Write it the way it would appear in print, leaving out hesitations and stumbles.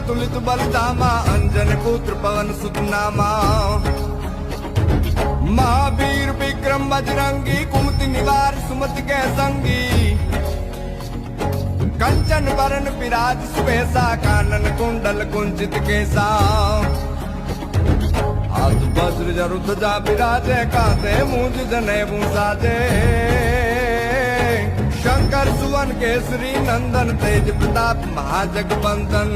तुलित बलधामा, अंजन पुत्र पवन सुत नामा। महावीर विक्रम बजरंगी, कुमति निवार सुमति के संगी। कंचन वरण विराज सुबेसा, कानन कुंडल कुंचित केसा। हाथ वज्र जरु ध्वजा विराजे, कांधे मूंज जनेऊ साजे। शंकर सुवन केसरी नंदन, तेज प्रताप महाजगवंदन।